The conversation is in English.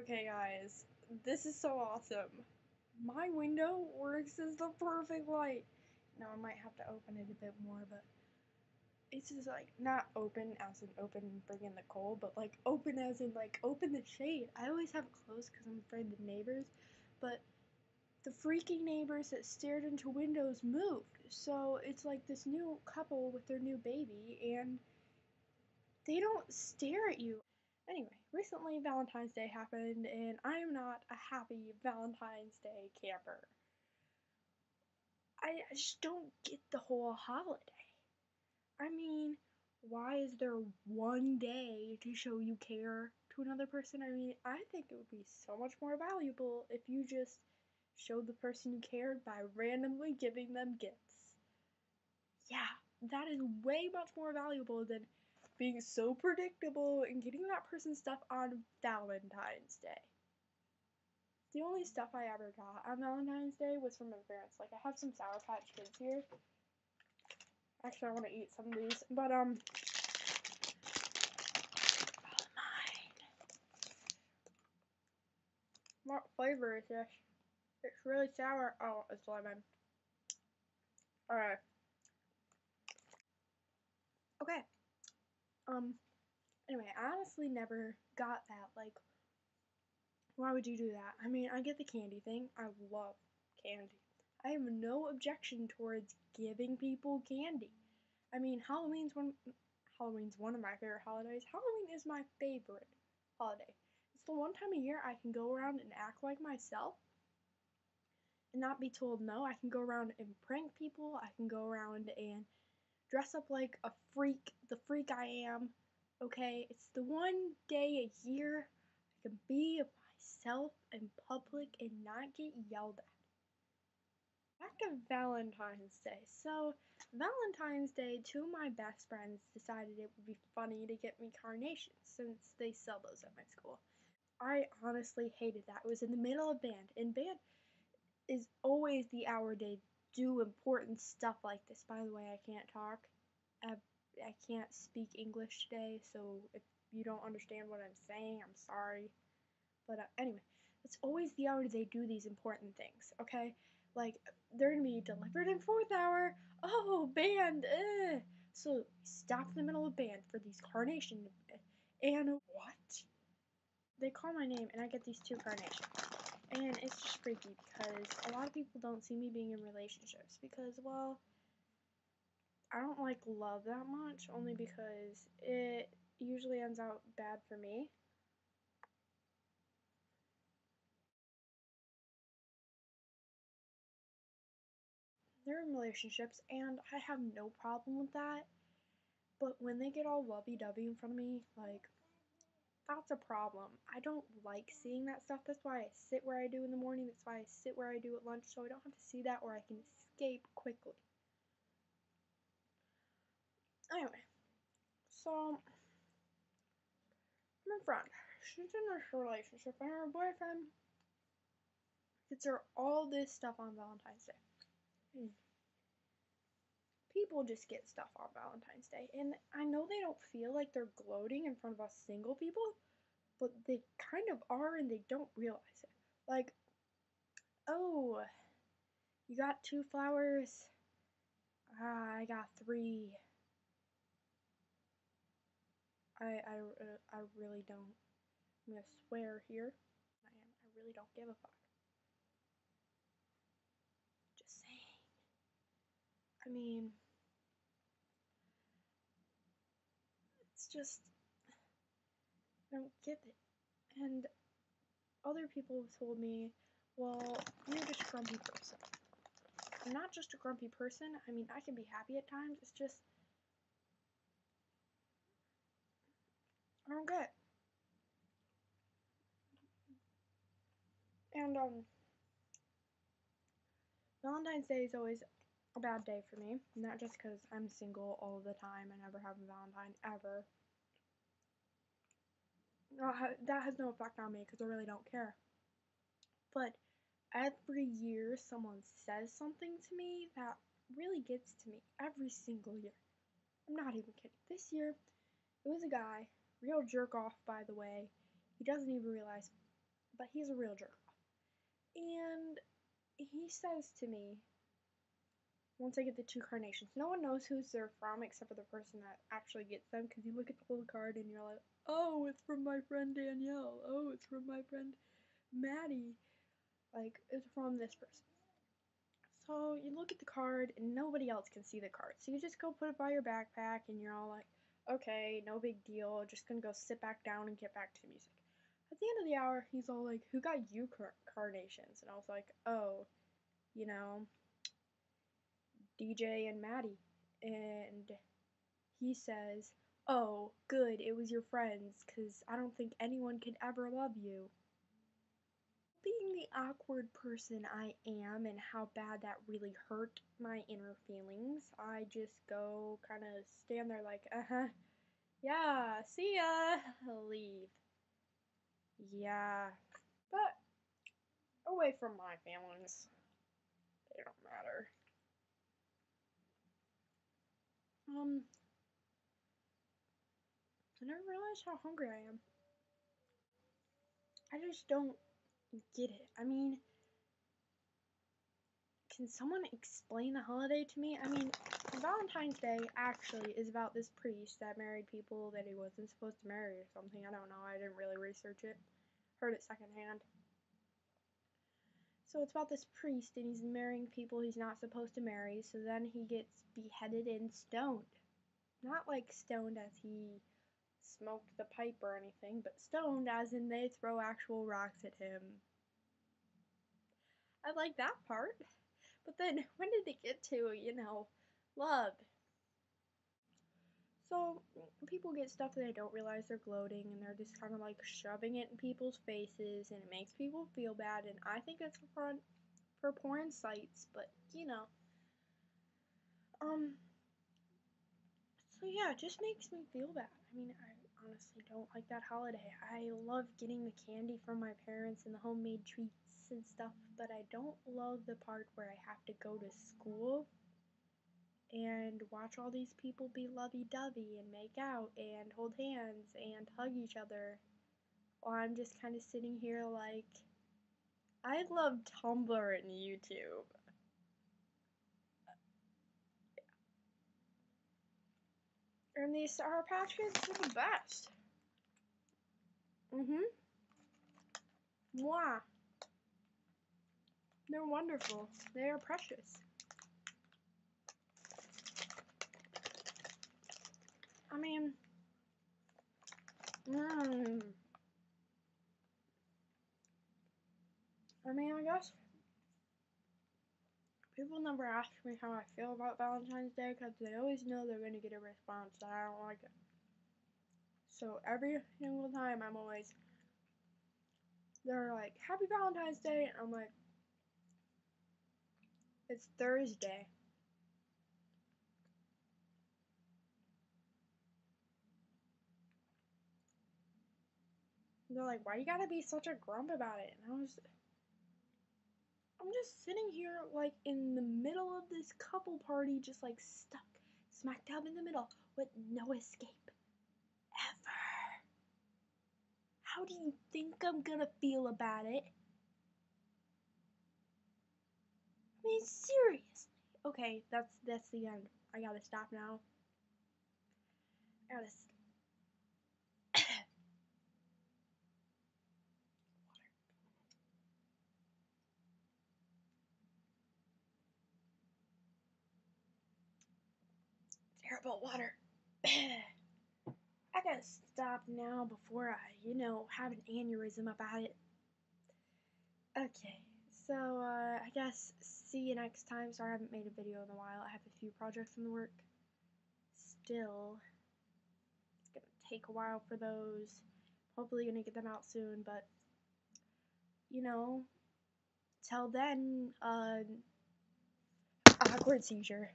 Okay, guys, this is so awesome. My window works as the perfect light. Now I might have to open it a bit more, but it's just like not open as in open bring in the cold, but like open as in like open the shade. I always have it closed because I'm afraid the neighbors, but the freaking neighbors that stared into windows moved. So it's like this new couple with their new baby, and they don't stare at you. Anyway, recently Valentine's Day happened, and I am not a happy Valentine's Day camper. I just don't get the whole holiday. I mean, why is there one day to show you care to another person? I mean, I think it would be so much more valuable if you just showed the person you cared by randomly giving them gifts. Yeah, that is way much more valuable than being so predictable and getting that person stuff on Valentine's Day. The only stuff I ever got on Valentine's Day was from my parents. Like, I have some Sour Patch Kids here. Actually, I want to eat some of these, but, Valentine. What flavor is this? It's really sour. Oh, it's lemon. Alright. Okay. Anyway, I honestly never got that. Like, why would you do that? I mean, I get the candy thing. I love candy. I have no objection towards giving people candy. I mean, Halloween's one of my favorite holidays. Halloween is my favorite holiday. It's the one time a year I can go around and act like myself and not be told no. I can go around and prank people. I can go around and dress up like a freak, the freak I am. Okay, it's the one day a year I can be myself in public and not get yelled at. Back to Valentine's Day. So, Valentine's Day, two of my best friends decided it would be funny to get me carnations since they sell those at my school. I honestly hated that. It was in the middle of band, and band is always the hour they do important stuff like this. By the way, I can't talk. I can't speak English today, so if you don't understand what I'm saying, I'm sorry. But anyway, it's always the hour they do these important things, okay? Like, they're gonna be delivered in 4th hour. Oh, band, So, we stop in the middle of band for these carnations. And what? They call my name, and I get these 2 carnations. And it's just freaky because a lot of people don't see me being in relationships because, well, I don't like love that much, only because it usually ends out bad for me. They're in relationships, and I have no problem with that. But when they get all lovey-dovey in front of me, like, that's a problem. I don't like seeing that stuff. That's why I sit where I do in the morning. That's why I sit where I do at lunch, so I don't have to see that, or I can escape quickly. Anyway, so my friend, she's in this relationship, and her boyfriend gets her all this stuff on Valentine's Day. People just get stuff on Valentine's Day, and I know they don't feel like they're gloating in front of us single people, but they kind of are, and they don't realize it. Like, oh, you got 2 flowers? I got 3. I really don't. I'm gonna swear here. I really don't give a fuck. Just saying. I mean, it's just, I don't get it. And other people have told me, well, you're just a grumpy person. I'm not just a grumpy person. I mean, I can be happy at times. It's just, I don't get it. And, Valentine's Day is always a bad day for me. Not just because I'm single all the time and never have a Valentine, ever. That has no effect on me because I really don't care. But every year someone says something to me that really gets to me. Every single year. I'm not even kidding. This year, it was a guy, real jerk off by the way. He doesn't even realize but he's a real jerk. And he says to me, once I get the 2 carnations, no one knows who's they're from except for the person that actually gets them, because you look at the whole card and you're like, oh, it's from my friend Danielle. Oh, it's from my friend Maddie. Like, it's from this person. So you look at the card and nobody else can see the card. So you just go put it by your backpack and you're all like, okay, no big deal. Just gonna go sit back down and get back to the music. At the end of the hour, he's all like, who got you carnations? And I was like, oh, you know, DJ and Maddie. And he says, oh, good, it was your friends, because I don't think anyone could ever love you. Being the awkward person I am and how bad that really hurt my inner feelings, I just go kind of stand there like, yeah, see ya, leave. Yeah. But away from my feelings, they don't matter. I never realized how hungry I am. I just don't get it. I mean, can someone explain the holiday to me? I mean, Valentine's Day actually is about this priest that married people that he wasn't supposed to marry or something. I don't know. I didn't really research it. Heard it secondhand. So it's about this priest and he's marrying people he's not supposed to marry. So then he gets beheaded and stoned. Not like stoned as he smoked the pipe or anything, but stoned as in they throw actual rocks at him. I like that part. But then, when did it get to, love? So, people get stuff that they don't realize they're gloating, and they're just kind of like shoving it in people's faces, and it makes people feel bad, and I think it's for porn sites, but, so yeah, it just makes me feel bad. I mean, I honestly don't like that holiday. I love getting the candy from my parents and the homemade treats and stuff, but I don't love the part where I have to go to school and watch all these people be lovey-dovey and make out and hold hands and hug each other while I'm just kind of sitting here like, I love Tumblr and YouTube. And these Sour Patch Kids are the best. Mwah. They're wonderful. They are precious. I mean, I guess people never ask me how I feel about Valentine's Day because they always know they're going to get a response that I don't like it. So every single time they're like, Happy Valentine's Day, and I'm like, it's Thursday. They're like, why you gotta be such a grump about it? And I'm just sitting here, like, in the middle of this couple party, just, like, stuck, smack dab in the middle, with no escape. Ever. How do you think I'm gonna feel about it? I mean, seriously. Okay, that's the end. I gotta stop now. I gotta terrible water. I gotta stop now before I, have an aneurysm about it. Okay, so, I guess see you next time. Sorry I haven't made a video in a while. I have a few projects in the work. Still, it's gonna take a while for those. Hopefully gonna get them out soon, but, till then, awkward seizure.